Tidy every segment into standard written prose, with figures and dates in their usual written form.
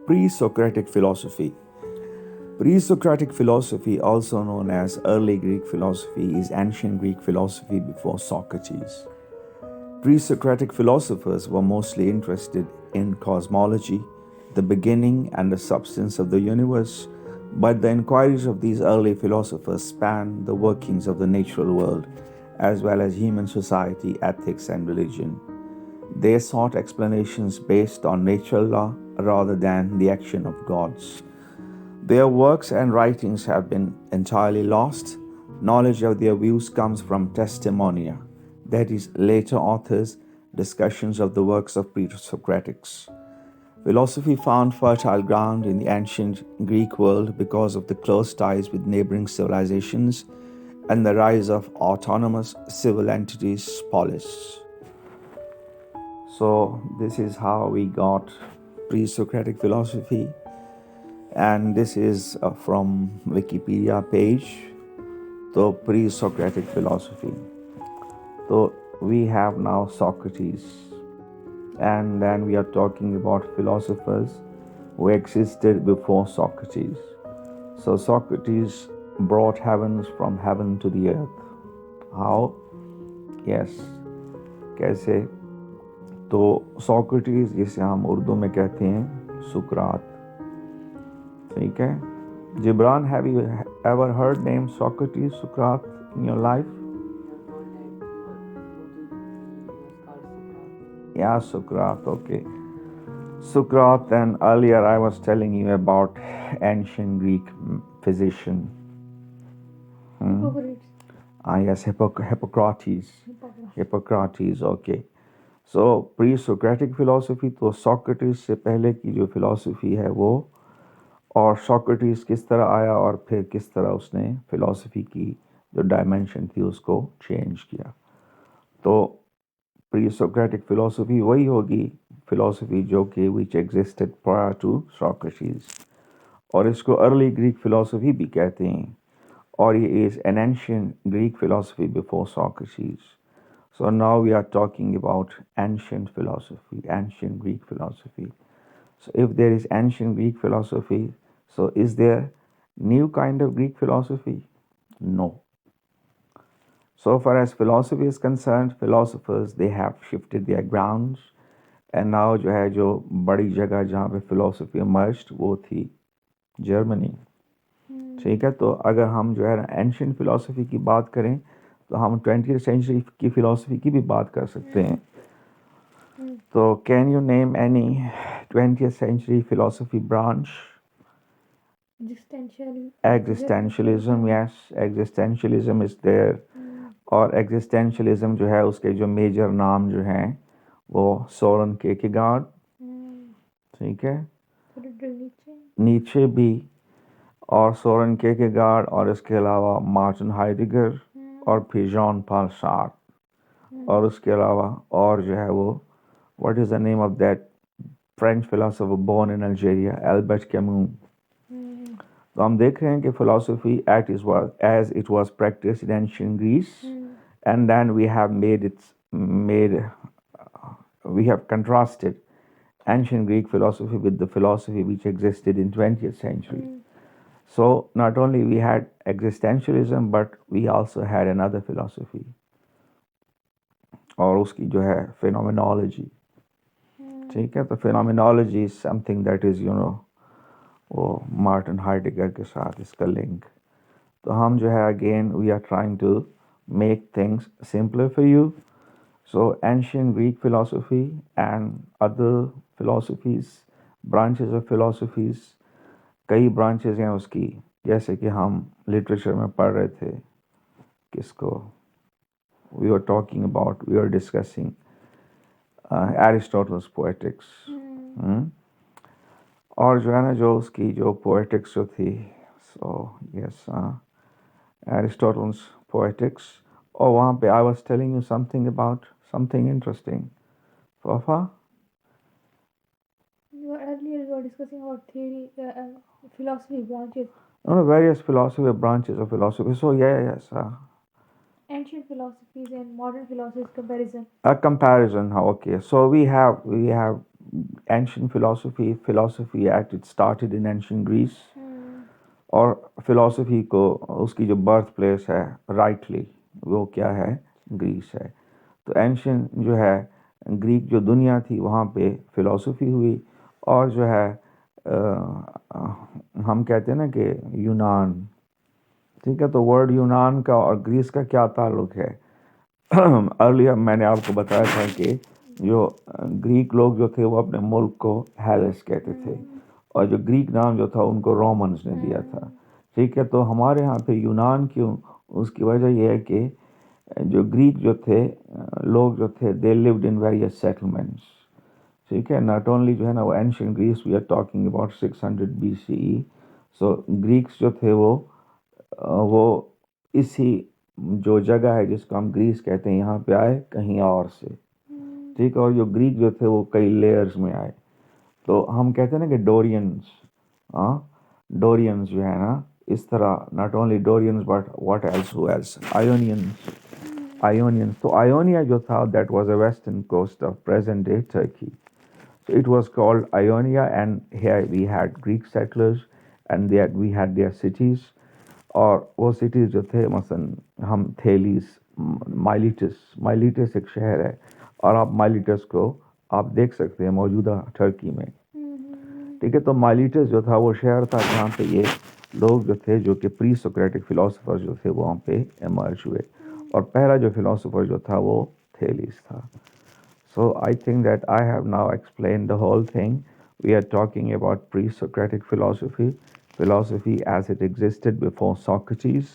Pre-Socratic philosophy. Pre-Socratic philosophy, also known as early Greek philosophy, is ancient Greek philosophy before Socrates. Pre-Socratic philosophers were mostly interested in cosmology, the beginning and the substance of the universe, but the inquiries of these early philosophers span the workings of the natural world, as well as human society, ethics, and religion. They sought explanations based on natural law rather than the action of gods. Their works and writings have been entirely lost. Knowledge of their views comes from testimonia, that is, later authors' discussions of the works of pre-Socratics. Philosophy found fertile ground in the ancient Greek world because of the close ties with neighboring civilizations and the rise of autonomous civil entities, polis. So this is how we got pre-Socratic philosophy, and this is from Wikipedia page. So pre-Socratic philosophy. So we have now Socrates, and then we are talking about philosophers who existed before Socrates. So Socrates brought heavens from heaven to the earth. How? Yes. कैसे? तो Socrates जिसे हम उर्दू में कहते हैं सुकरात, ठीक है? Gibran, have you ever heard name Socrates, Socrates in your life? Yeah, Socrates, okay. Socrates, and earlier I was telling you about ancient Greek physician. Yes, Hippocrates. Hippocrates, okay. So pre-Socratic philosophy, तो Socrates से पहले की जो philosophy है वो, और Socrates किस तरह आया और फिर किस तरह उसने philosophy की जो dimension थी उसको change किया. तो pre-Socratic philosophy वही होगी philosophy जो कि which existed prior to Socrates, और इसको early Greek philosophy भी कहते हैं, और ये is an ancient Greek philosophy before Socrates. So now we are talking about ancient philosophy, ancient Greek philosophy. So if there is ancient Greek philosophy, so is there new kind of Greek philosophy? No. So far as philosophy is concerned, philosophers, they have shifted their grounds, and now जो है जो बड़ी जगह जहाँ पे philosophy emerged वो थी Germany. ठीक है, तो अगर हम जो है एंशियंट फिलॉसफी की बात करें तो हम 20th सेंचुरी की फिलॉसफी की भी बात कर सकते हैं. तो can you name any 20th century philosophy branch? Existentialism, yes, existentialism is there. और एग्जिस्टेंशियलिज्म जो है उसके जो मेजर नाम जो हैं वो सोरेन केरकेगार्ड, ठीक है, नीचे भी, और सोरेन केरकेगार्ड, और इसके अलावा मार्टिन हाइडेगर, और फिर जॉन पॉल सार्ट, और उसके अलावा और जो है वो what is the name of that French philosopher born in Algeria, Albert Camus. तो हम देख रहे हैं कि philosophy as it was practised in ancient Greece, and then we have contrasted ancient Greek philosophy with the philosophy which existed in 20th century. So not only we had existentialism, but we also had another philosophy, और उसकी जो है phenomenology. ठीक है, तो phenomenology is something that is वो Martin Heidegger के साथ इसका लिंक. तो हम जो है again we are trying to make things simpler for you. So ancient Greek philosophy and other philosophies, branches of philosophies, कई ब्रांचेज हैं उसकी, जैसे कि हम लिटरेचर में पढ़ रहे थे किसको, we are talking about, we are discussing Aristotle's Poetics. और जो है ना जो उसकी जो पोएटिक्स जो थी, सो यस, एरिस्टोटल्स पोएटिक्स. और वहाँ पे I was telling you something about something interesting. Fafa, earlier we were discussing about theory, philosophy branches. No, various philosophy branches of philosophy. So yes. Ancient philosophies and modern philosophies comparison. A comparison. Okay. So we have ancient philosophy at it started in ancient Greece, और philosophy को उसकी जो birth place है rightly वो क्या है, Greece है। तो एंशियंट जो है ग्रीक जो दुनिया थी वहाँ पे फिलॉसफी हुई, और जो है हम कहते हैं ना कि यूनान, ठीक है, तो वर्ड यूनान का और ग्रीस का क्या ताल्लुक है। अर्लियर मैंने आपको बताया था कि जो ग्रीक लोग जो थे वो अपने मुल्क को हेलेस कहते थे, और जो ग्रीक नाम जो था उनको रोमन्स ने दिया था, ठीक है। तो हमारे यहाँ पे यूनान क्यों, उसकी वजह यह है कि जो ग्रीक जो थे लोग जो थे they lived in various settlements, ठीक है। नॉट ओनली जो है ना वो ancient Greece, we are talking about 600 BCE। So Greeks जो थे वो इसी जो जगह है जिसको हम ग्रीस कहते हैं यहाँ पे आए कहीं और से, ठीक है। और जो ग्रीक जो थे वो कई लेयर्स में आए, तो हम कहते हैं ना कि डोरियंस, हाँ, डोरियंस जो है ना इस तरह, not only Dorians but what else, who else, Ionians, Ionians. तो आयोनिया जो था that was a western coast of present day Turkey, so it was called Ionia, and here we had Greek settlers, and there we had their cities, और वो cities जो थे मसलन हम थेलीस, माइलिटस, माइलिटस एक शहर है, और आप माइलिटस को आप देख सकते हैं मौजूदा टर्की में, ठीक है। तो माइलिटस जो था वो शहर था जहाँ पे ये लोग जो थे जो कि प्री सोक्रेटिक फिलोसोफर जो थे वहाँ पे इमर्ज हुए, और पहला जो फिलोसोफर जो था वो थेलीस था। So I think that I have now explained the whole thing. We are talking about pre-Socratic philosophy, philosophy as it existed before Socrates.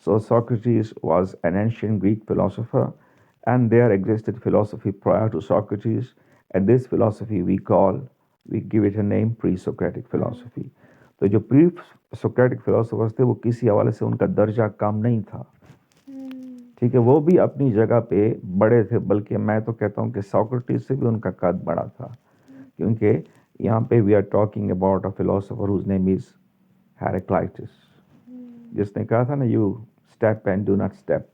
So Socrates was an ancient Greek philosopher, and there existed philosophy prior to Socrates, and this philosophy we give it a name, pre-Socratic philosophy. तो जो pre-Socratic philosophers थे वो किसी हवाले से उनका दर्जा कम नहीं था, ठीक है, वो भी अपनी जगह पे बड़े थे, बल्कि मैं तो कहता हूँ कि सॉक्रेटिस से भी उनका कद बड़ा था, क्योंकि यहाँ पे we are talking about a philosopher whose name is Heraclitus, जिसने कहा था ना you step and do not step,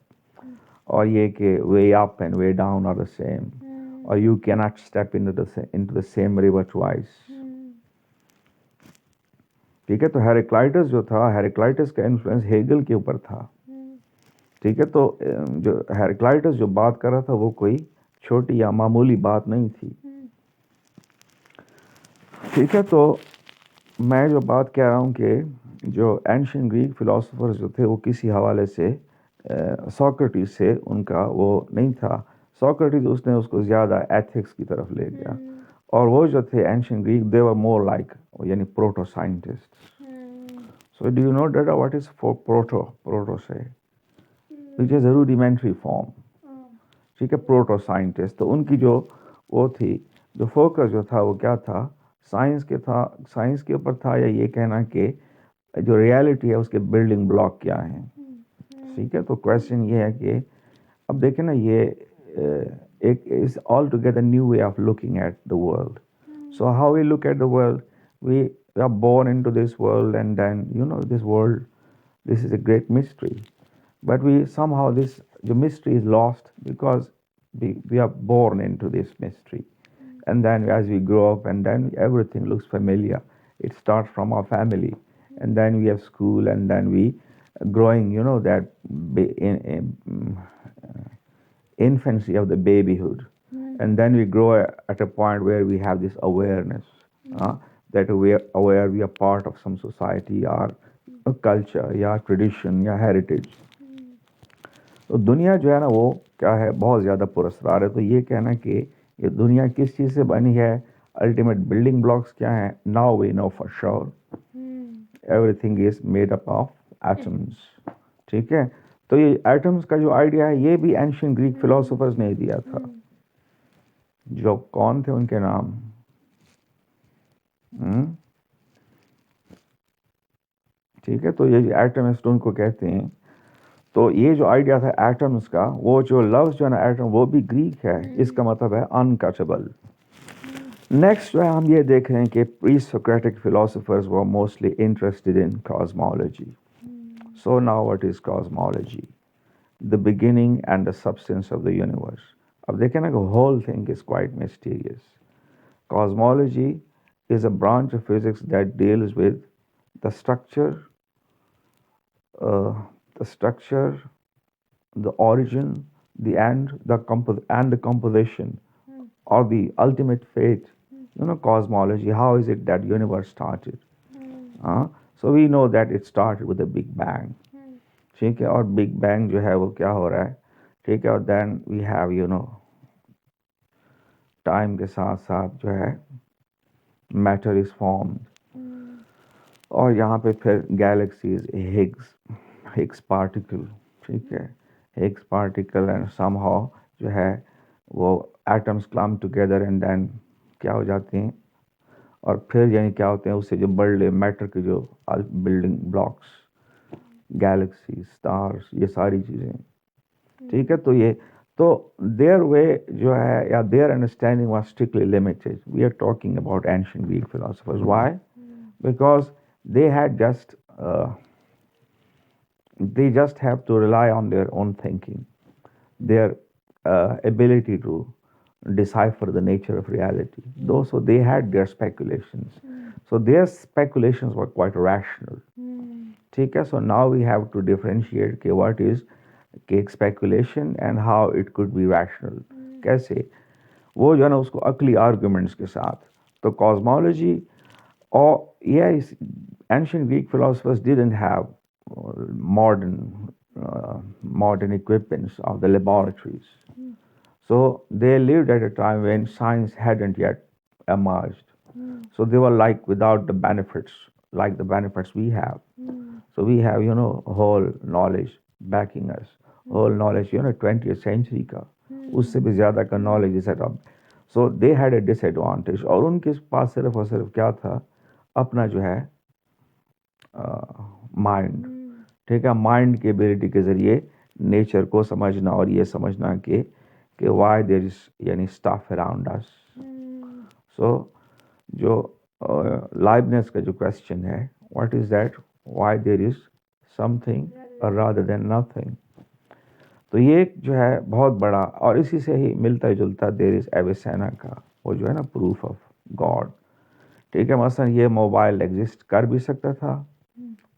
और ये कि way up and way down are the same, और you can not step into the same river twice, ठीक है। तो हेराक्लाइटस जो था, हेराक्लाइटस का इन्फ्लुएंस हेगल के ऊपर था, ठीक है। तो जो हेराक्लाइटस जो बात कर रहा था वो कोई छोटी या मामूली बात नहीं थी, ठीक है। तो मैं जो बात कह रहा हूँ कि जो एंशियंट ग्रीक फिलोसोफर्स जो थे वो किसी हवाले से सॉक्रेटिस से उनका वो नहीं था। सॉक्रेटिस उसने उसको ज़्यादा एथिक्स की तरफ ले गया, और वो जो थे ancient Greek they were more like यानी proto scientist. So do you know data what is for proto, proto से which is a rudimentary form, ठीक है, प्रोटो साइंटिस्ट। तो उनकी जो वो थी, जो फोकस जो था वो क्या था, साइंस के था, साइंस के ऊपर था, या ये कहना कि जो रियलिटी है उसके बिल्डिंग ब्लॉक क्या हैं, ठीक है। तो क्वेश्चन ये है कि अब देखें ना, ये एक is all together new way of looking at the world. So how we look at the world, we are born into this world, and then you know this world, this is a great mystery, but we somehow this the mystery is lost because we are born into this mystery, and then as we grow up, and then everything looks familiar. It starts from our family, and then we have school, and then we growing, you know, that infancy of the babyhood, and then we grow at a point where we have this awareness, that we are aware we are part of some society or a culture या tradition या heritage. तो दुनिया जो है ना वो क्या है, बहुत ज़्यादा पुरस्कार है। तो ये कहना कि ये दुनिया किस चीज़ से बनी है, अल्टीमेट बिल्डिंग ब्लॉक्स क्या हैं, now we know for sure everything is made up of atoms, ठीक है। तो ये एटम्स का जो आइडिया है ये भी एंशियंट ग्रीक फिलोसोफर्स ने दिया था, जो कौन थे उनके नाम, ठीक है। तो ये एटमिस्ट उनको कहते हैं। तो ये जो आइडिया था एटम्स का, वो जो लफ्ज़ जो है ना एटम, वो भी ग्रीक है, इसका मतलब है अनकचेबल। नेक्स्ट जो है हम ये देख रहे हैं कि pre Socratic philosophers were mostly interested in cosmology. So now what is cosmology, the beginning and the substance of the universe. अब देखें ना कि whole thing is quite mysterious, Cosmology is a branch of physics that deals with the structure, uh, the structure, the origin, the end, and the composition, or the ultimate fate. Cosmology. How is it that universe started? So we know that it started with a big bang. ठीक है, और big bang जो है वो क्या हो रहा है, ठीक है, और देन वी हैव टाइम के साथ साथ जो है मैटर इज फॉर्म्ड, और यहाँ पे फिर गैलेक्सीज, हिग्स पार्टिकल, ठीक है, हिग्स पार्टिकल एंड समहाउ जो है वो atoms clump together and then क्या हो जाते हैं, और फिर यानी क्या होते हैं उससे जो बड़े मैटर के जो बिल्डिंग ब्लॉक्स, गैलेक्सी, स्टार्स, ये सारी चीज़ें, ठीक है। तो देयर वे जो है, या their understanding was strictly limited. We are talking about ancient Greek philosophers. Why? Because they had just they just have to rely on their own thinking, their ability to decipher the nature of reality. Though, so they had their speculations. So their speculations were quite rational. ठीक है, so now we have to differentiate कि what is speculation and how it could be rational. कैसे वो जो है ना उसको अकली arguments के साथ। तो कॉस्मोलॉजी और yes, ancient Greek philosophers didn't have modern modern equipments of the laboratories. So they lived at a time when science hadn't yet emerged. So they were like without the benefits, like the benefits we have. So we have, whole knowledge backing us, whole knowledge, 20th century का, उससे भी ज़्यादा का knowledge is at up. So they had a disadvantage, और उनके पास सिर्फ और सिर्फ क्या था, अपना जो है माइंड, ठीक है, माइंड की एबिलिटी के ज़रिए नेचर को समझना, और ये समझना कि वाई देर इज यानी स्टाफ अराउंड अस। सो जो लाइबनिस का जो क्वेश्चन है, what is that, why there is something rather than nothing. तो ये जो है बहुत बड़ा, और इसी से ही मिलता जुलता देर इज एविसेना का वो जो है ना प्रूफ ऑफ गॉड, ठीक है। मसलन ये मोबाइल एग्जिस्ट कर भी सकता था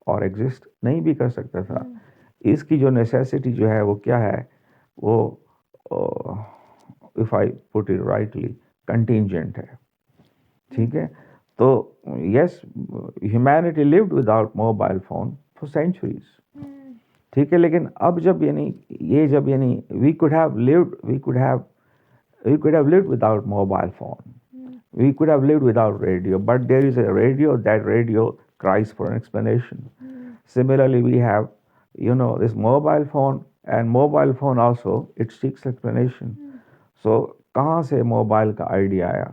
और एग्जिस्ट नहीं भी कर सकता था। इसकी जो नेसेसिटी जो है वो क्या है, वो if I put it rightly contingent है, ठीक है। तो yes, humanity lived without mobile phone for centuries, ठीक है। लेकिन अब जब यानी we could have lived without mobile phone, we could have lived without radio, but there is a radio, that radio cries for an explanation. Similarly, we have, this mobile phone, and mobile phone also, it seeks explanation. So, कहाँ से mobile का idea आया,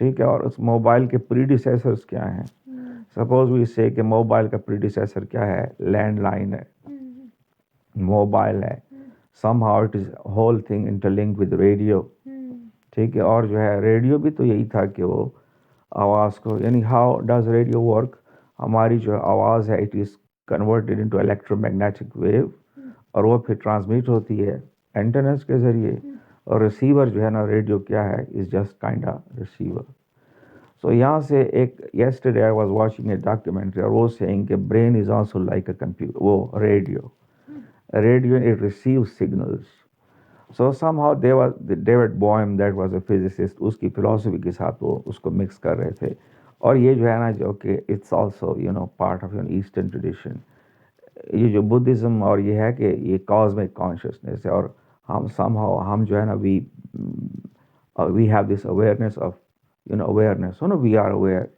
ठीक है, और उस mobile के predecessors क्या हैं। सपोज वी से कि मोबाइल का प्रीडिसेसर क्या है, लैंडलाइन है, मोबाइल है, somehow it is whole thing interlinked with radio, ठीक है। और जो है रेडियो भी तो यही था कि वो आवाज़ को, यानी हाउ डज रेडियो वर्क, हमारी जो आवाज़ है it is converted into electromagnetic wave, और वो फिर ट्रांसमिट होती है एंटेनास के ज़रिए, और रिसीवर जो है ना रेडियो क्या है, is just kind of receiver. So यहाँ से एक yesterday I was watching a documentary, और वो सेइंग कि brain is also like a computer, वो radio it receives signals. So somehow David Bohm, that was a physicist, उसकी philosophy के साथ वो उसको मिक्स कर रहे थे। और ये जो है ना जो कि it's also part of eastern tradition, ये जो बुद्धिज़्म, और ये है कि ये कॉस्मिक कॉन्शियसनेस है, और हम somehow हम जो है ना we have this awareness of awareness, we are aware,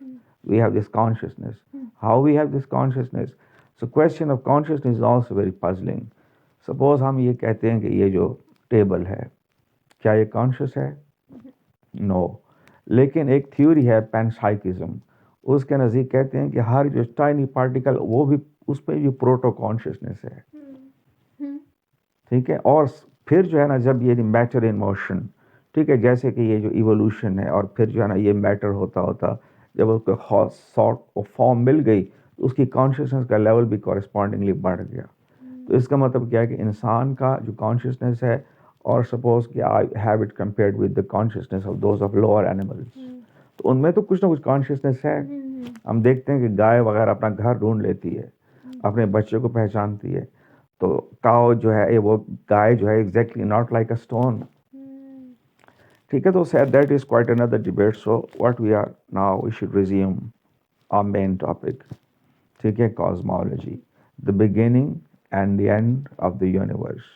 we have this consciousness. How we have this consciousness? So question of consciousness is also very puzzling. Suppose हम ये कहते हैं कि ये जो टेबल है, क्या ये कॉन्शियस है? नो। लेकिन एक थ्योरी है पैनसाइकिज्म, उसके नज़दीक कहते हैं कि हर जो टाइनी पार्टिकल, वो भी उस पर जो प्रोटो कॉन्शियसनेस है, ठीक है। और फिर जो है ना जब ये मैटर इन मोशन, ठीक है, जैसे कि ये जो इवोल्यूशन है, और फिर जो है ना ये मैटर होता होता जब उसको सॉर्ट ऑफ फॉर्म मिल गई, तो उसकी कॉन्शियसनेस का लेवल भी कॉरेस्पॉन्डिंगली बढ़ गया। तो इसका मतलब क्या है कि इंसान का जो कॉन्शियसनेस है, और सपोज कि I have it compared with the consciousness of those of lower animals, तो उनमें तो कुछ ना कुछ कॉन्शियसनेस है। हम देखते हैं कि गाय वगैरह अपना घर ढूंढ लेती है, अपने बच्चे को पहचानती है। तो काउ जो है वो गाय जो है exactly not like a stone. ठीक है, तो sir that is quite another debate. So what we are now we should resume our main topic. ठीक है, cosmology, the beginning and the end of the universe,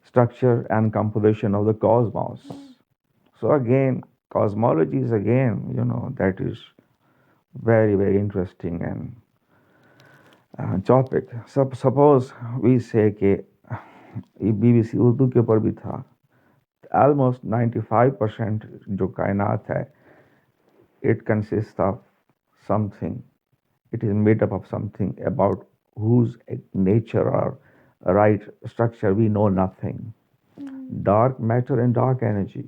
structure and composition of the cosmos. So again, cosmology is again, that is very, very interesting and topic. Suppose we say कि ये BBC Urdu के ऊपर भी था, almost 95% जो कायनात है, it consists of something. It is made up of something about whose nature or right structure we know nothing. Dark matter and dark energy.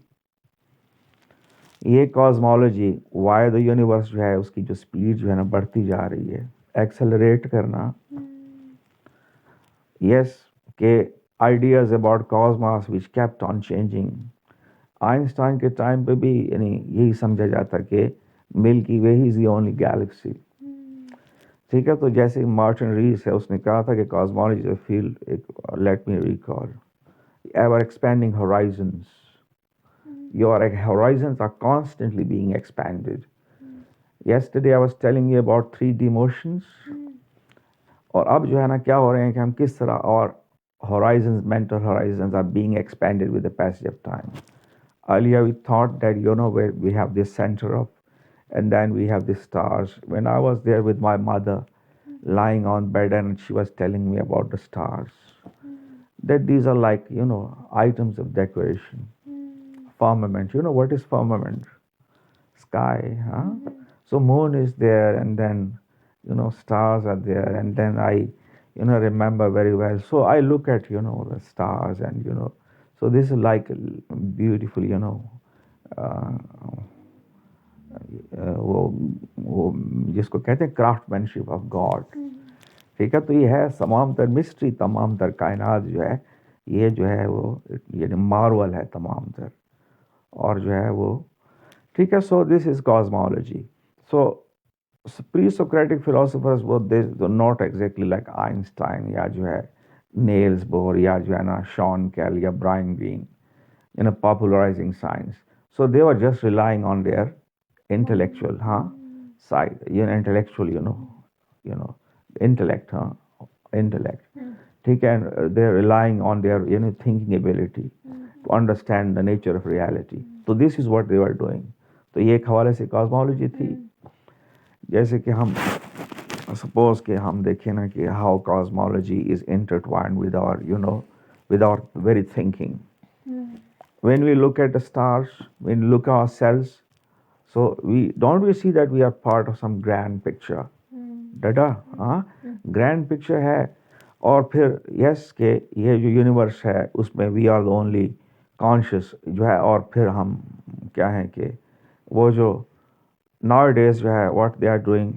ये कॉस्मोलॉजी, वाई द यूनिवर्स जो है उसकी जो स्पीड जो है ना बढ़ती जा रही है, एक्सेलरेट करना। यस, के ideas about Cosmos which kept on changing. Einstein के टाइम पे भी यानी यही समझा जाता कि milky way is the only Galaxy. ठीक है, तो जैसे मार्टिन रीस है, उसने कहा था कि cosmology is a field, let me recall, ever expanding Horizons. Your horizons are constantly being expanded. Yesterday I was telling you about 3D motions. और अब जो है ना क्या हो रहे हैं कि हम किस तरह और horizons, mental horizons are being expanded with the passage of time. Earlier we thought that where we have this center of, and then we have the stars. When I was there with my mother, lying on bed, and she was telling me about the stars, that these are like items of decoration. Firmament. You know what is firmament? Sky. Huh? So moon is there, and then stars are there, and then I remember very well. So I look at the stars, and so this is like beautiful वो जिसको कहते हैं craftsmanship of God. ठीक है, तो ये है तमाम तर मिस्ट्री, तमाम तर कायनात जो है, ये जो है वो ये मार्वल है तमाम तर, और जो है वो ठीक है। So this is cosmology. So pre-Socratic philosophers वो they not exactly like Einstein या जो है नेल्स बोर या जो है ना शॉन कैल या Brian Greene popularizing science. So they were just relying on their intellectual side, intellectual intellect, intellect. ठीक है, they're relying on their thinking ability to understand the nature of reality. So this is what they were doing. तो ये एक हवाले से cosmology थी। जैसे कि हम सपोज कि हम देखें ना कि how cosmology is intertwined with our with our very thinking. When we look at the stars, when we look at ourselves, so we see that we are part of some grand picture. Dada, grand picture है। और फिर yes के ये जो universe है उसमें we are the only conscious जो है। और फिर हम क्या है कि वो जो नाउ डेज जो है व्हाट दे आर डूइंग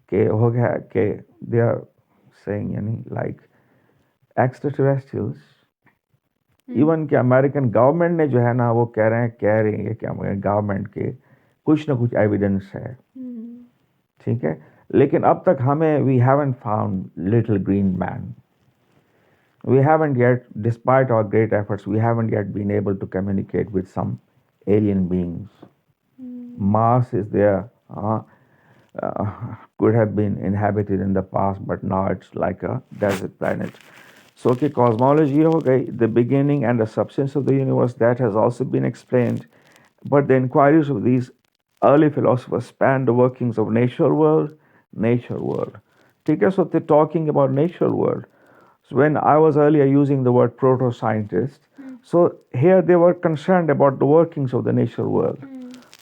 के हो गया कि दे आर सेइंग यानी लाइक एक्स्ट्रा टेरेस्ट्रियल्स। इवन कि अमेरिकन गवर्नमेंट ने जो है ना वो कह रहे हैं कि गवर्नमेंट के कुछ ना कुछ एविडेंस है। ठीक है, लेकिन अब तक हमें we haven't found little green man. We haven't yet, despite our great efforts, we haven't yet been able to communicate with some alien beings. Mars is there, could have been inhabited in the past, but now it's like a desert planet. So, okay, cosmology, okay, the beginning and the substance of the universe, that has also been explained. But the inquiries of these early philosophers span the workings of natural world. Okay, so they're talking about natural world. So when I was earlier using the word proto-scientist, so here they were concerned about the workings of the natural world.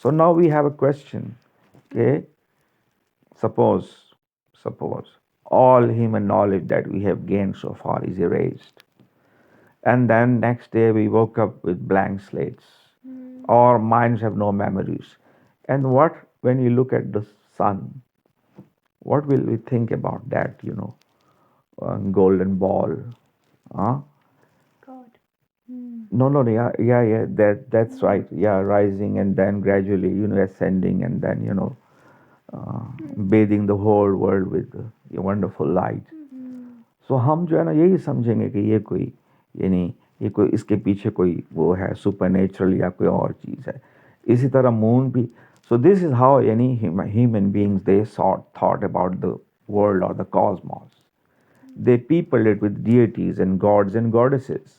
So now we have a question. Okay, suppose all human knowledge that we have gained so far is erased, and then next day we woke up with blank slates. Our minds have no memories. And what, when you look at the sun, what will we think about that, golden ball? God. No, yeah. That's right. Yeah, rising and then gradually, ascending and then, bathing the whole world with a wonderful light. सो हम जो है ना यही समझेंगे कि ये कोई यानी ये कोई इसके पीछे कोई वो है सुपर नेचुरल या कोई और चीज़ है. इसी तरह मून भी. सो दिस इज हाउ यानी human beings they thought about the world और the cosmos. They peopled it with deities and gods and goddesses.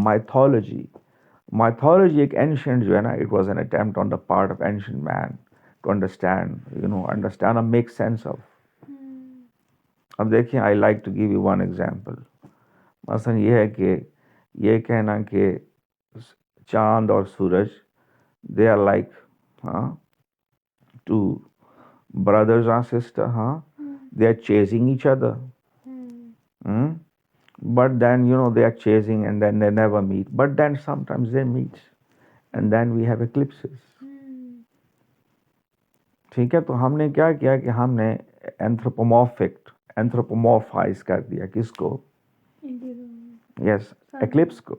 Mythology. Mythology एक ancient जो है ना, it was an attempt on the part of ancient man to understand and make sense of. अब देखिए, I like to give you one example. मसलन ये है कि ये कहना कि चांद और सूरज they are like two brothers or sister, they are chasing each other. But then they are chasing and then they never meet, but then sometimes they meet and then we have eclipses. ठीक है, तो हमने क्या किया कि हमने एंथ्रोपोमॉर्फाइज कर दिया किसको? यस, एक्लिप्स को.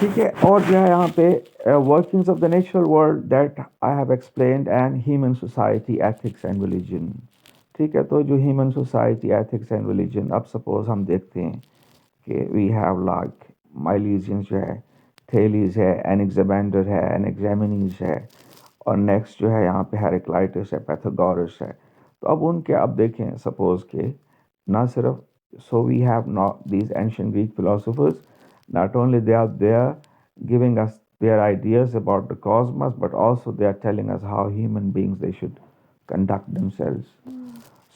ठीक है, और जो है यहाँ पे workings of the natural world that I have explained and human society ethics and religion. ठीक है, तो जो human society ethics and religion, अब सपोज हम देखते हैं कि वी हैव लाइक माइलीजियंस जो है, थेलीज है, एनेक्सामेंडर है, एनेक्सामेनीज है, और नेक्स्ट जो है यहाँ पे हेराक्लाइटस है, पैथागोरस है. तो अब उनके अब देखें सपोज के ना सिर्फ so we have not these ancient Greek philosophers, not only they are there giving us their ideas about the cosmos, but also they are telling us how human beings they should conduct themselves.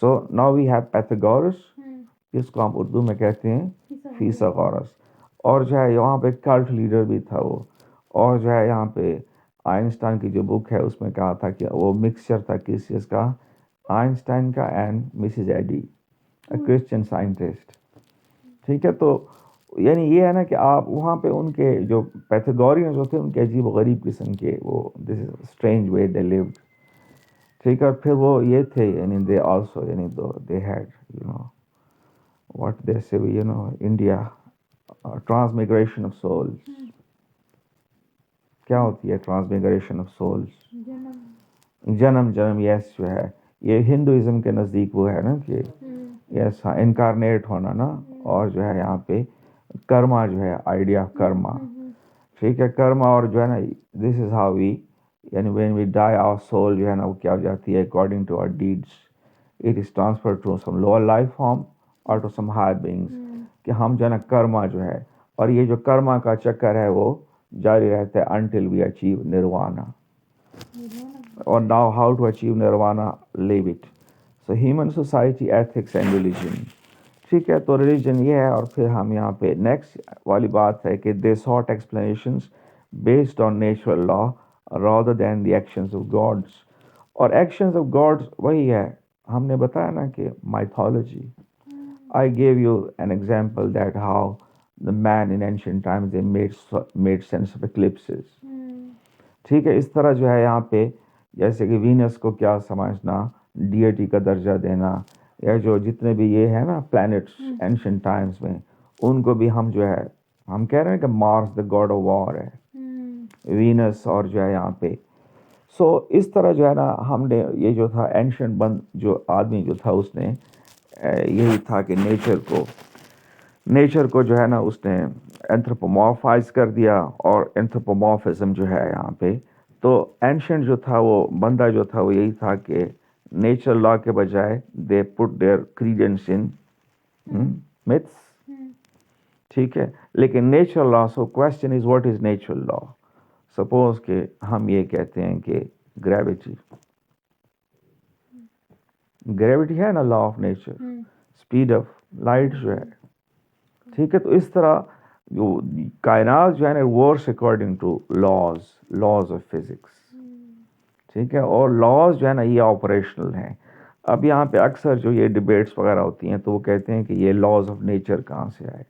So now we have Pythagoras, जिसको हम उर्दू में कहते हैं फीसागोरस, और जो है यहाँ पे कल्ट लीडर भी था वो, और जो है यहाँ पे आइंस्टाइन की जो बुक है उसमें कहा था कि वो मिक्सचर था किस चीज़ का, आइंस्टाइन का and Mrs Eddy, a Christian scientist. ठीक है, तो यानी ये है ना कि आप वहाँ पे उनके जो पैथागोरियंस होते हैं उनके अजीब गरीब किस्म के वो this is strange way they lived. ठीक है, फिर वो ये थे यानी दे आल्सो यानी दे हैड व्हाट दे से इंडिया ट्रांसमिग्रेशन ऑफ सोल्स. क्या होती है ट्रांसमिग्रेशन ऑफ सोल्स? जन्म. यस, जो है ये हिंदुइज्म के नज़दीक वो है ना कि यस, हाँ, इनकारनेट होना ना, और जो है यहाँ पे कर्मा जो है, आइडिया ऑफ कर्मा. ठीक है, कर्मा, और जो है ना दिस इज हाउ वी यानी when we die our soul जो है ना वो क्या हो जाती है according to our deeds, it is transfer to some lower life form और टू सम हायर बीइंग्स. कि हम जो है ना कर्मा जो है, और ये जो कर्मा का चक्कर है वो जारी रहता है अनटिल वी अचीव निर्वाणा. और now how to achieve nirvana, live it. So human society ethics and religion. ठीक है, तो रिलीजन ये है, और फिर हम यहाँ पे नेक्स्ट वाली बात है कि they sought explanations based on natural law rather than the actions of gods. और एक्शंस ऑफ गॉड्स वही है, हमने बताया ना कि mythology. I gave you an example that how the man in ancient times they made sense of eclipses. ठीक है, इस तरह जो है यहाँ पे जैसे कि वीनस को क्या समझना, डियटी का दर्जा देना, या जो जितने भी ये है ना प्लैनेट्स एंशिएंट टाइम्स में, उनको भी हम जो है हम कह रहे हैं कि Mars the God of war है, वीनस, और जो है यहाँ पे. सो इस तरह जो है ना हमने ये जो था एंशिएंट जो आदमी जो था उसने यही था कि नेचर को जो है ना उसने एंथ्रोपोमॉर्फाइज कर दिया, और एंथ्रोपोमॉर्फिज्म जो है यहाँ पे, तो एंशिएंट जो था वो बंदा जो था वो यही था कि नेचुरल लॉ के बजाय they put their credence in myths. ठीक है, लेकिन natural law, so question is what is natural law. Suppose के हम ये कहते हैं कि ग्रेविटी है ना law of nature, speed of light जो है. ठीक है, तो इस तरह जो कायनात जो है ना works according to laws of physics. ठीक है, और लॉज जो है ना ये ऑपरेशनल हैं. अब यहाँ पे अक्सर जो ये डिबेट्स वगैरह होती हैं तो वो कहते हैं कि ये लॉज ऑफ नेचर कहाँ से आए.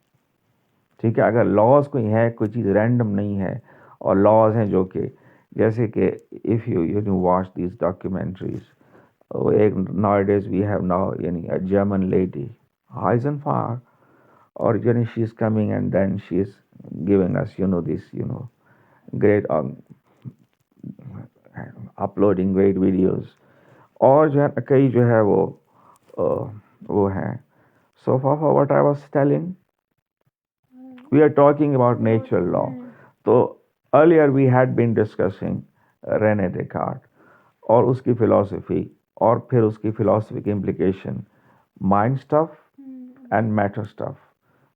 ठीक है, अगर लॉज कोई है, कोई चीज़ रैंडम नहीं है, और लॉज हैं जो कि जैसे कि if you watch this documentaries, एक नाउअडेज वी हैव नाउ यानी अ जर्मन लेडी हाइजनफायर, और यानी she is coming and then she is giving us, this, great uploading great videos. और जो है कई जो है वो हैं. So Fafa, what I was telling, we are talking about natural law. So earlier we had been discussing René Descartes और उसकी philosophy और फिर उसकी philosophy की implication, mind stuff and matter stuff.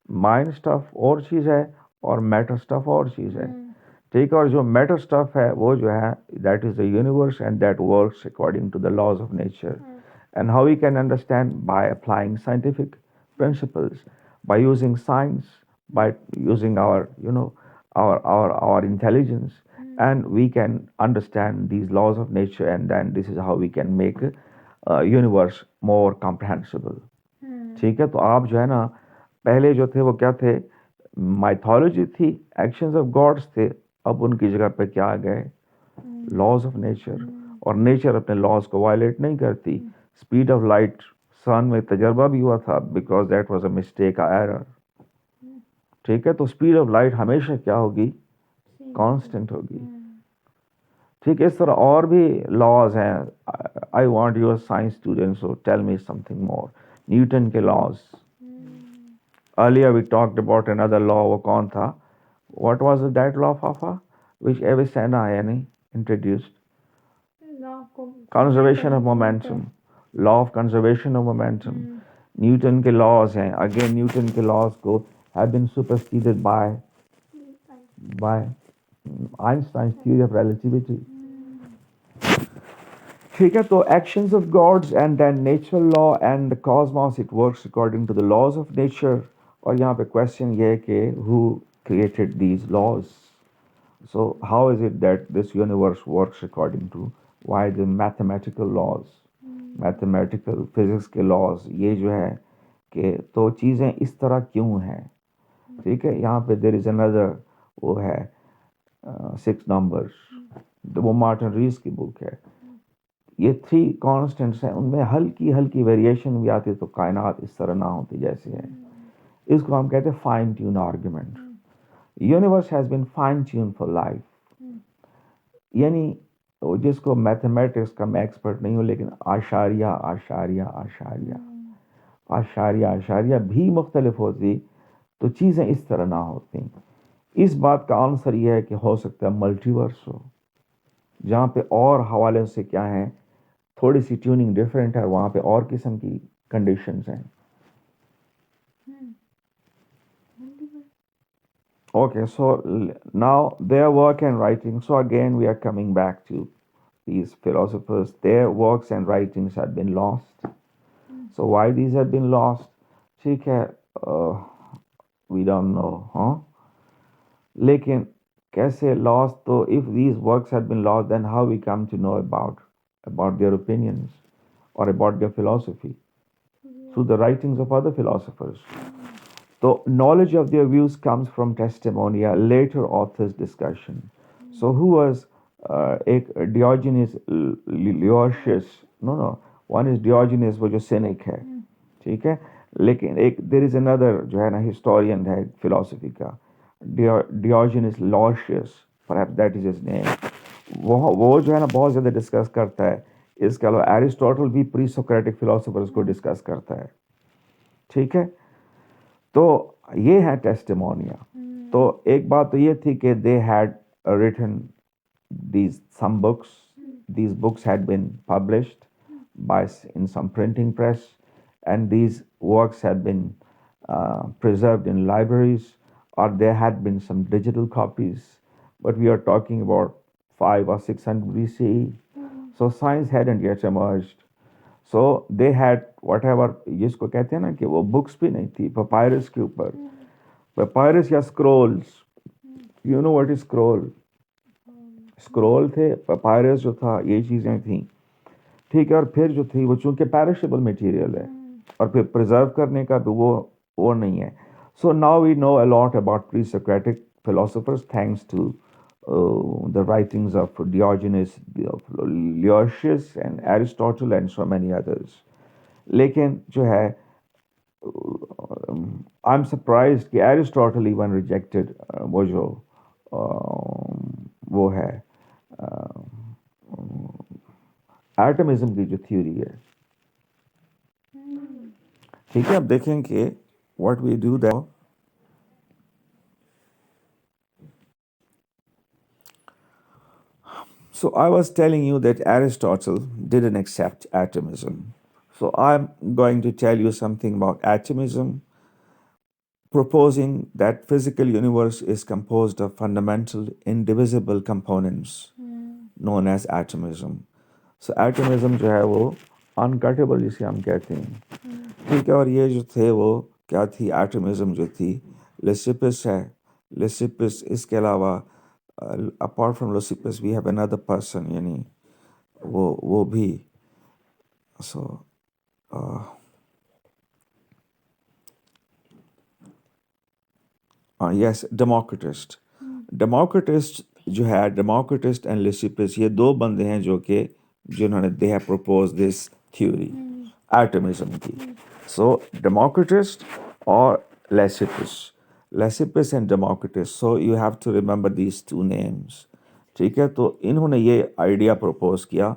Mind stuff और चीज़ है और matter stuff और चीज़ है. ठीक है. और जो matter stuff है वो जो है that is the universe and that works according to the laws of nature. And how we can understand by applying scientific principles, by using science, by using our our intelligence, and we can understand these laws of nature, and then this is how we can make universe more comprehensible. ठीक है. तो आप जो है ना पहले जो थे वो क्या थे, माइथोलॉजी थी, एक्शंस ऑफ गॉड्स थे. अब उनकी जगह पे क्या आ गए, लॉज ऑफ नेचर. और नेचर अपने लॉज को वायलेट नहीं करती. स्पीड ऑफ लाइट सन में तजर्बा भी हुआ था because that was a mistake, a error. ठीक है. तो स्पीड ऑफ लाइट हमेशा क्या होगी, कांस्टेंट होगी. ठीक है. इस तरह और भी लॉज हैं. I want your science students to tell me something more. Newton के laws. Earlier we talked about another law. वो कौन था, व्हाट वाज दैट लॉ फाफा व्हिच एविसेना यानी introduced? Conservation of momentum. Law of conservation of momentum. Newton के laws हैं. Again Newton के laws को have been superseded by Einstein's theory of relativity. ठीक है. तो actions of gods and then natural law and the cosmos, it works according to the laws of nature. और यहाँ पे question ये है कि who created these laws? So how is it that this universe works according to why the mathematical laws, mathematical physics के laws, ये जो है कि तो चीज़ें इस तरह क्यों हैं. ठीक है. यहाँ पे there is another वो है 6 numbers. वो मार्टिन रीस की बुक है. ये 3 कांस्टेंट्स हैं, उनमें हल्की हल्की वेरिएशन भी आती तो कायनात इस तरह ना होती जैसे है. इसको हम कहते हैं fine tune argument. Universe has been fine tune for life. यानी जिसको मैथमेटिक्स का मैं एक्सपर्ट नहीं हूँ लेकिन आशारिया आशारिया आशारिया आशारिया आशारिया भी मुख्तलिफ होती तो चीज़ें इस तरह ना होती. इस बात का आंसर यह है कि हो सकता है मल्टीवर्स हो जहाँ पे और हवाले से क्या है थोड़ी सी ट्यूनिंग डिफरेंट है, वहाँ पे और किस्म की कंडीशंस हैं. Okay, so now their work and writing. So again, we are coming back to these philosophers. Their works and writings have been lost. So why these have been lost? ठीक है, we don't know, huh? लेकिन कैसे lost? तो if these works had been lost, then how we come to know about their opinions or about their philosophy? Through the writings of other philosophers. So knowledge of their views comes from testimony, a later author's discussion. So who was Diogenes Laertius? No, one is Diogenes वो जो cynic है. ठीक है. लेकिन एक there is another जो है ना historian है philosophy का, Diogenes Laertius, perhaps that is his name. वो जो है ना बहुत ज़्यादा डिस्कस करता है. इसके अलावा एरिस्टोटल भी प्री-सोक्रेटिक फिलोसोफर्स को डिस्कस करता है. ठीक है. तो ये है टेस्टिमोनिया. तो एक बात तो ये थी कि they had written these some books. These books had been published in some printing press, and these works had been preserved in libraries, or there had been some digital copies. But we are talking about 500 or 600 BCE. So science hadn't yet emerged. So they had whatever जिसको कहते हैं ना कि वो books भी नहीं थी papyrus के ऊपर. Papyrus या scrolls. You know what is scroll? Scroll थे, papyrus जो था, ये चीज़ें थी. ठीक है. और फिर जो थी वो चूंकि perishable मटेरियल है और फिर प्रिजर्व करने का भी वो नहीं है. So now we know a lot about pre-Socratic philosophers thanks to the writings of Diogenes Laertius and Aristotle and so many others. लेकिन जो है I'm surprised कि Aristotle even rejected वो जो वो है एटमिज्म की जो थ्योरी है. ठीक है, अब देखेंगे what we do that. So I was telling you that Aristotle didn't accept atomism. So I'm going to tell you something about atomism, proposing that physical universe is composed of fundamental indivisible components known as atomism. So atomism जो है वो अनकटेबल जिसे हम कहते हैं. ठीक है, और ये जो थे वो क्या थी, एटमिज्म जो थी, लिसिपस है. लिसिपस इसके अलावा apart from Leucippus we have another person, यानी वो भी. So yes, डेमोक्रिटस्ट. डेमोक्रिटिस्ट जो है, डेमोक्रिटिस्ट एंड लिसिपस, ये दो बंदे हैं जो कि जिन्होंने they have propose this theory atomism की. सो डेमोक्रिटिस्ट और Leucippus, Leucippus and Democritus. So you have to remember these two names. ठीक है, तो इन्होंने ये आइडिया प्रपोज किया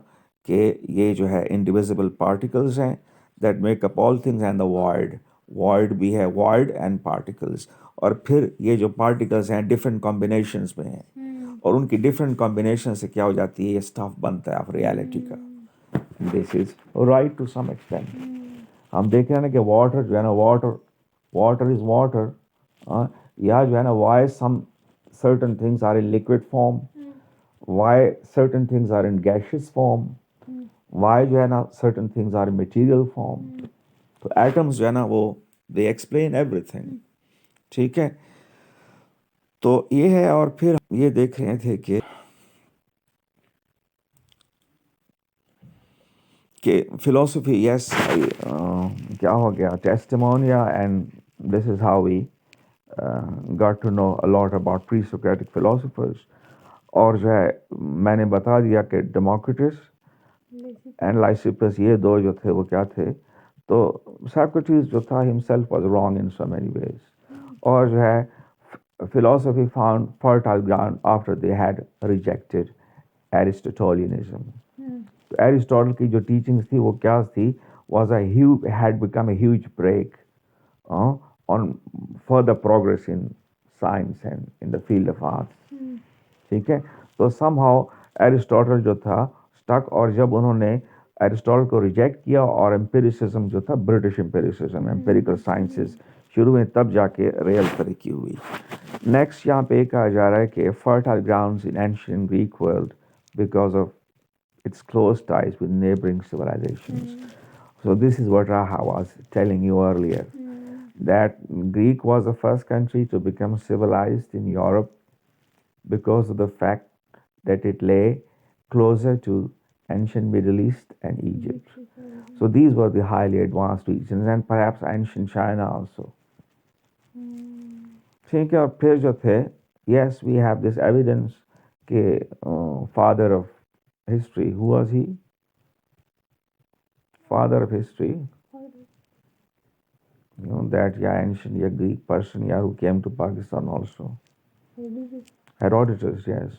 कि ये जो है इंडिविजिबल पार्टिकल्स हैं that make up all things and the void. Void भी है, वॉइड एंड पार्टिकल्स. और फिर ये जो पार्टिकल्स हैं डिफरेंट कॉम्बिनेशंस में हैं, और उनकी डिफरेंट कॉम्बिनेशन से क्या हो जाती है, ये स्टफ बनता है ऑफ रियलिटी का. This is right to some extent. हम देख रहे हैं ना कि वाटर जो है ना, वाटर वाटर इज वाटर. या जो है ना, why some certain things are in liquid form, why certain things are in gaseous form, why जो है ना certain things are in material form. तो atoms जो है ना वो they explain everything. ठीक है, तो ये है. और फिर ये देख रहे थे कि philosophy, yes, क्या हो गया, testimonia, and this is how we got to know a lot about pre-Socratic philosophers. और जो है मैंने बता दिया कि डेमोक्रिटस एंड लाइसिपस ये दो जो थे वो क्या थे. तो सॉक्रेटिस जो था himself was wrong in so many ways. और जो है philosophy found fertile ground after they had rejected Aristotelianism. तो एरिस्टोटल की जो टीचिंग्स थी वो क्या थी, was a huge, had become a huge break on further progress in science and in the field of arts. ठीक है, तो somehow एरिस्टोटल जो था स्टक. और जब उन्होंने एरिस्टोटल को रिजेक्ट किया और एम्पिरिसिज्म जो था, ब्रिटिश एम्पिरिसिज्म, एम्पिरिकल साइंसेस शुरू में, तब जाके रियल तरक्की हुई. नेक्स्ट यहाँ पे कहा जा रहा है कि fertile grounds in ancient Greek world because of its close ties with neighboring civilizations. So this is what I was telling you earlier, that Greek was the first country to become civilized in Europe because of the fact that it lay closer to ancient Middle East and Egypt. So these were the highly advanced regions, and perhaps ancient China also. ठीक है, और फिर जो थे, yes, we have this evidence कि father of history, who was he? Father of history, you know, that ancient Greek person who came to Pakistan also. Herodotus, yes.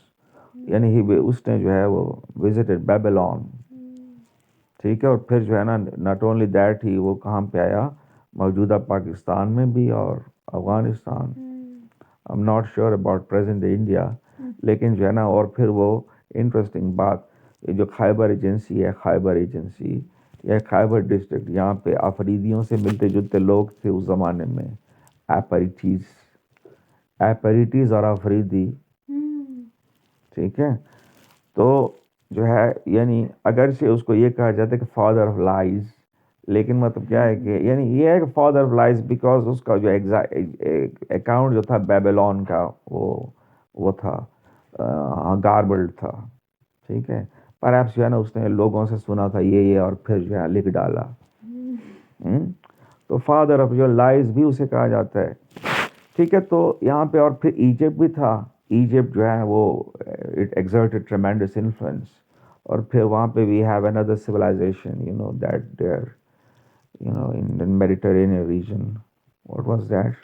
यानी ही उसने जो है वो visited Babylon. ठीक है, और फिर जो है ना, not only that, ही वो कहाँ पे आया, मौजूदा पाकिस्तान में भी और Afghanistan. I'm not sure about present day India. लेकिन जो है ना, और फिर वो इंटरेस्टिंग बात, ये जो खैबर एजेंसी है, खैबर एजेंसी या खैबर डिस्ट्रिक्ट, यहाँ पे अफरीदियों से मिलते जुलते लोग थे उस ज़माने में. एपरिटीज, एपरिटीज और अफरीदी. ठीक है, तो जो है यानी अगर से उसको ये कहा जाता है कि फादर ऑफ लाइज, लेकिन मतलब क्या है कि यानी ये है कि फादर ऑफ लाइज बिकॉज उसका जो अकाउंट जो था बेबीलोन का, वो था गार्बल्ड था. ठीक है, पर जो है ना उसने लोगों से सुना था ये और फिर जो है लिख डाला. तो फादर ऑफ जो लाइज भी उसे कहा जाता है. ठीक है, तो यहाँ पे और फिर इजिप्ट भी था. इजिप्ट जो है वो इट एक्सर्टेड ट्रेमेंडस इन्फ्लुएंस. और फिर वहाँ पे we have another civilization, you know, that there, you know, in the Mediterranean region. What was that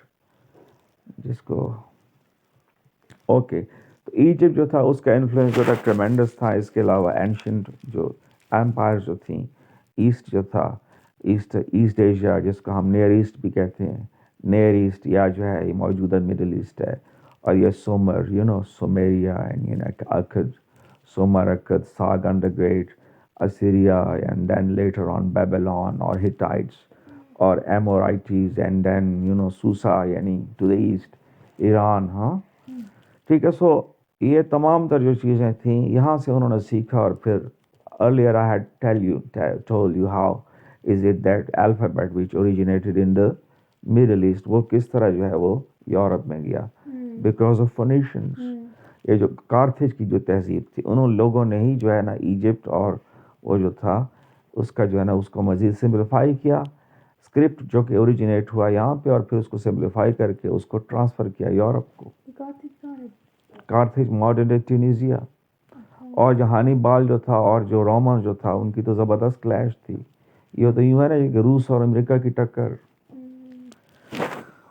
जिसको ओके तो इजिप्ट जो था उसका इन्फ्लुएंस जो था ट्रेमेंडस था। इसके अलावा एंशियंट जो एम्पायर जो थी, ईस्ट जो था, ईस्ट ईस्ट एशिया जिसको हम नियर ईस्ट भी कहते हैं, नियर ईस्ट या जो है ये मौजूदा मिडिल ईस्ट है। और ये Sumer Sumeria and Akkad, Sumer Akkad, Sargon the great, Assyria and then later on Babylon और हिटाइट्स और एमोराइटीज एंड देन सूसा यानी टू द ईस्ट ईरान। हाँ ठीक है। सो ये तमाम तर जो चीज़ें थी यहाँ से उन्होंने सीखा। और फिर earlier I had told you how is it that alphabet which originated in the middle east वो किस तरह जो है वो यूरोप में गया बिकॉज ऑफ फोनिशियंस। ये जो कार्थेज की जो तहजीब थी उन लोगों ने ही जो है ना इजिप्ट और वो जो था उसका जो है ना उसको मज़ीद सिम्प्लीफाई किया। स्क्रिप्ट जो कि ओरिजिनेट हुआ यहाँ पे और फिर उसको सिम्प्लीफाई करके उसको ट्रांसफ़र किया यूरोप को। Carthage modern day Tunisia. और जो हानिबाल जो था और जो रोमन जो था उनकी तो ज़बरदस्त क्लैश थी। ये तो यूँ है ना कि रूस और अमेरिका की टक्कर।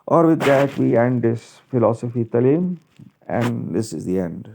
और with that we end this philosophy तलीम and this is the and.